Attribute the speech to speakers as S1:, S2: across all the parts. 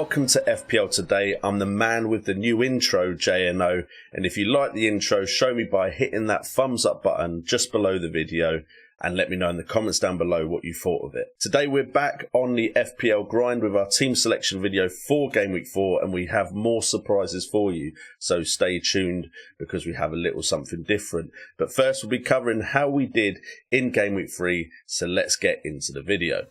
S1: welcome to FPL Today. I'm the man with the new intro, JNO, and if you like the intro, show me by hitting that thumbs up button just below the video and let me know in the comments down below what you thought of it. Today we're back on the FPL grind with our team selection video for Game Week 4, and we have more surprises for you, so stay tuned because we have a little something different. But first we'll be covering how we did in Game Week 3, so let's get into the video.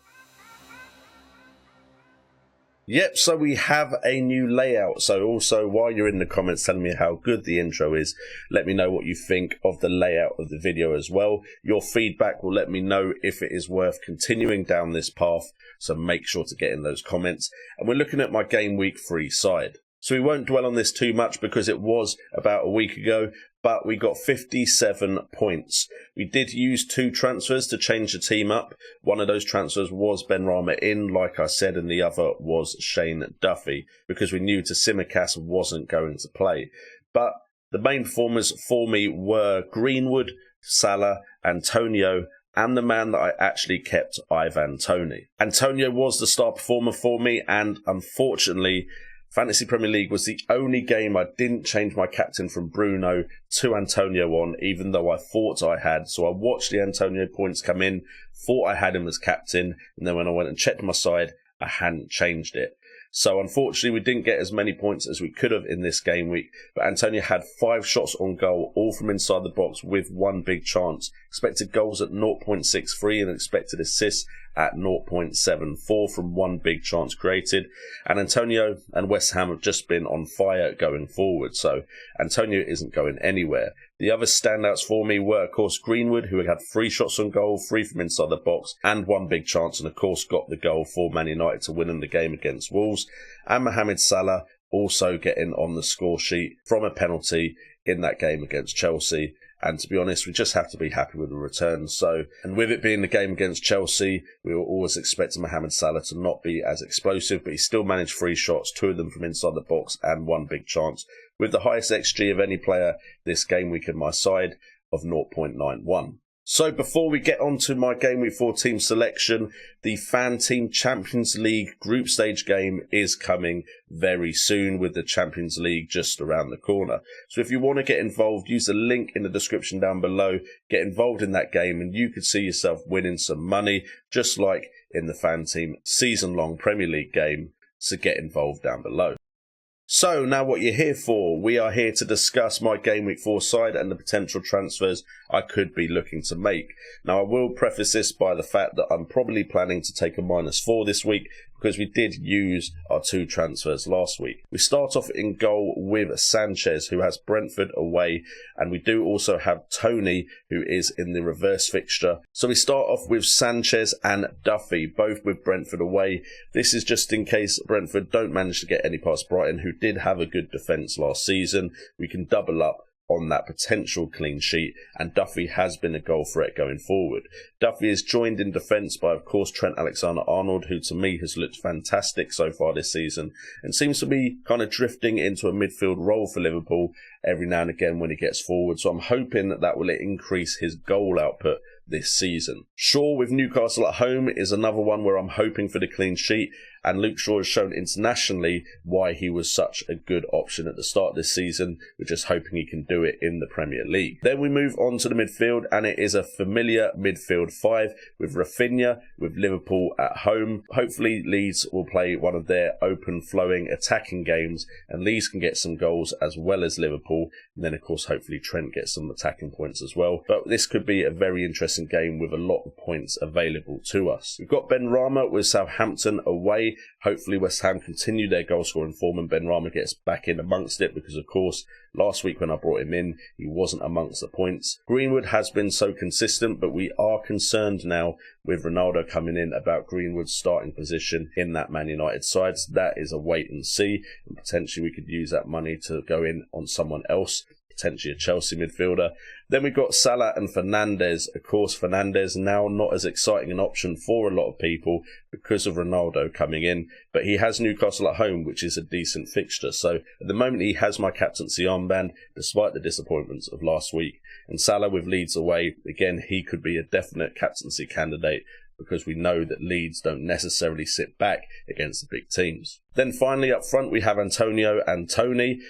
S1: Yep, so we have a new layout. So also, while you're in the comments telling me how good the intro is, let me know what you think of the layout of the video as well. Your feedback will let me know if it is worth continuing down this path, so make sure to get in those comments. And we're looking at my Game Week 3 side. So we won't dwell on this too much because it was about a week ago, but we got 57 points. We did use 2 transfers to change the team up. One of those transfers was Benrahma in, like I said, and the other was Shane Duffy, because we knew Tsimikas wasn't going to play. But the main performers for me were Greenwood, Salah, Antonio, and the man that I actually kept, Ivan Toney. Antonio was the star performer for me, and unfortunately, Fantasy Premier League was the only game I didn't change my captain from Bruno to Antonio on, even though I thought I had. So I watched the Antonio points come in, thought I had him as captain, and then when I went and checked my side, I hadn't changed it. So unfortunately, we didn't get as many points as we could have in this game week, but Antonio had 5 shots on goal, all from inside the box with 1 big chance. Expected goals at 0.63 and expected assists at 0.74 from 1 big chance created. And Antonio and West Ham have just been on fire going forward, so Antonio isn't going anywhere. The other standouts for me were, of course, Greenwood, who had 3 shots on goal, 3 from inside the box, and 1 big chance, and of course got the goal for Man United to win in the game against Wolves. And Mohamed Salah also getting on the score sheet from a penalty in that game against Chelsea. And to be honest, we just have to be happy with the return. So, and with it being the game against Chelsea, we were always expecting Mohamed Salah to not be as explosive, but he still managed 3 shots, 2 of them from inside the box and 1 big chance, with the highest XG of any player this game week in my side of 0.91. So before we get on to my Game Week 4 team selection, the Fanteam Champions League group stage game is coming very soon, with the Champions League just around the corner. So if you want to get involved, use the link in the description down below, get involved in that game, and you could see yourself winning some money, just like in the Fanteam season-long Premier League game. So get involved down below. So now what you're here for, we are here to discuss my Game Week 4 side and the potential transfers I could be looking to make. Now I will preface this by the fact that I'm probably planning to take a -4 this week, because we did use our 2 transfers last week. We start off in goal with Sanchez, who has Brentford away, and we do also have Toney, who is in the reverse fixture. So we start off with Sanchez and Duffy, both with Brentford away. This is just in case Brentford don't manage to get any past Brighton, who did have a good defence last season. We can double up on that potential clean sheet, and Duffy has been a goal threat going forward. Duffy is joined in defence by, of course, Trent Alexander-Arnold, who to me has looked fantastic so far this season and seems to be kind of drifting into a midfield role for Liverpool every now and again when he gets forward. So I'm hoping that that will increase his goal output this season. Shaw with Newcastle at home is another one where I'm hoping for the clean sheet, and Luke Shaw has shown internationally why he was such a good option at the start of this season. We're just hoping he can do it in the Premier League. Then we move on to the midfield, and it is a familiar midfield 5 with Rafinha with Liverpool at home. Hopefully Leeds will play one of their open flowing attacking games, and Leeds can get some goals as well as Liverpool, and then of course hopefully Trent gets some attacking points as well. But this could be a very interesting game with a lot of points available to us. We've got Benrahma with Southampton away. Hopefully West Ham continue their goal scoring form and Benrahma gets back in amongst it, because of course last week when I brought him in he wasn't amongst the points. Greenwood has been so consistent, but we are concerned now with Ronaldo coming in about Greenwood's starting position in that Man United side. So that is a wait and see, and potentially we could use that money to go in on someone else, potentially a Chelsea midfielder. Then we've got Salah and Fernandes. Of course, Fernandes now not as exciting an option for a lot of people because of Ronaldo coming in, but he has Newcastle at home, which is a decent fixture. So at the moment he has my captaincy armband, despite the disappointments of last week. And Salah with Leeds away, again, he could be a definite captaincy candidate because we know that Leeds don't necessarily sit back against the big teams. Then finally up front we have Antonio and Tony.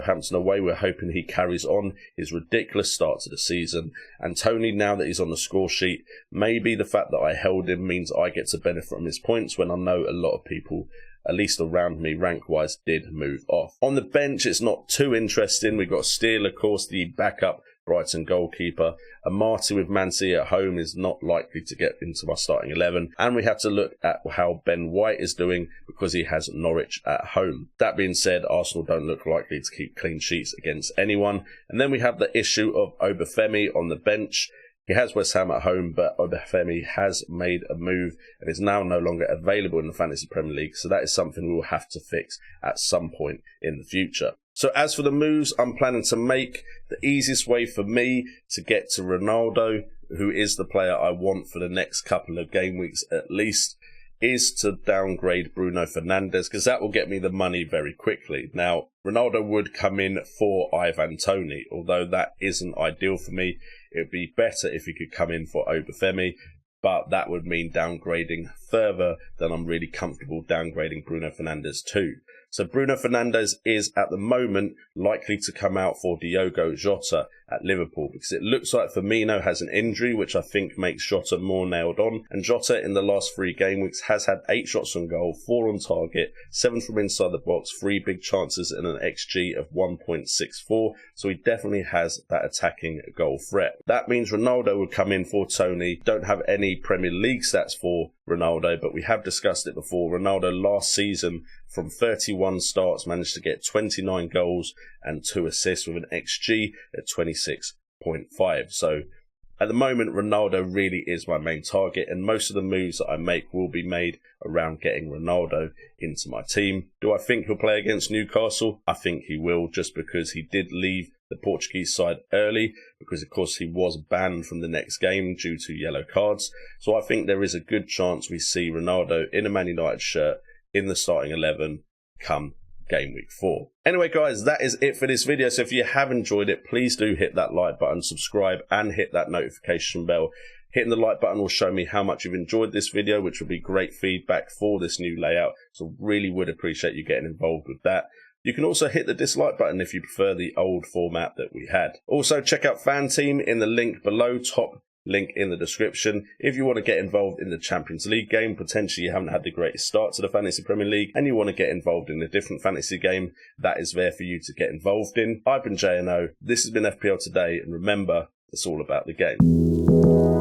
S1: Hampton away, we're hoping he carries on his ridiculous start to the season. And Tony, now that he's on the score sheet, maybe the fact that I held him means I get to benefit from his points when I know a lot of people, at least around me rank-wise, did move off. On the bench, it's not too interesting. We've got Steele, of course, the backup Brighton goalkeeper. Amati with Man City at home is not likely to get into my starting 11. And we have to look at how Ben White is doing because he has Norwich at home. That being said, Arsenal don't look likely to keep clean sheets against anyone. And then we have the issue of Obafemi on the bench. He has West Ham at home, but Obafemi has made a move and is now no longer available in the Fantasy Premier League. So that is something we will have to fix at some point in the future. So as for the moves I'm planning to make, the easiest way for me to get to Ronaldo, who is the player I want for the next couple of game weeks at least, is to downgrade Bruno Fernandes, because that will get me the money very quickly. Now, Ronaldo would come in for Ivan Toney, although that isn't ideal for me. It would be better if he could come in for Obafemi, but that would mean downgrading further than I'm really comfortable downgrading Bruno Fernandes to. So Bruno Fernandes is at the moment likely to come out for Diogo Jota at Liverpool, because it looks like Firmino has an injury, which I think makes Jota more nailed on. And Jota in the last 3 game weeks has had 8 shots on goal, 4 on target, 7 from inside the box, 3 big chances and an XG of 1.64. So he definitely has that attacking goal threat. That means Ronaldo would come in for Tony. Don't have any Premier League stats for Ronaldo, but we have discussed it before. Ronaldo last season from 31 starts managed to get 29 goals and 2 assists with an XG at 26.5. So at the moment, Ronaldo really is my main target, and most of the moves that I make will be made around getting Ronaldo into my team. Do I think he'll play against Newcastle? I think he will, just because he did leave the Portuguese side early, because of course he was banned from the next game due to yellow cards. So I think there is a good chance we see Ronaldo in a Man United shirt in the starting 11 come game week 4. Anyway guys, that is it for this video. So if you have enjoyed it, please do hit that like button, subscribe and hit that notification bell. Hitting the like button will show me how much you've enjoyed this video, which will be great feedback for this new layout. So really would appreciate you getting involved with that. You can also hit the dislike button if you prefer the old format that we had. Also check out Fanteam in the link below, top link in the description. If you want to get involved in the Champions League game, potentially you haven't had the greatest start to the Fantasy Premier League and you want to get involved in a different fantasy game, that is there for you to get involved in. I've been JNO, this has been FPL Today, and remember, it's all about the game.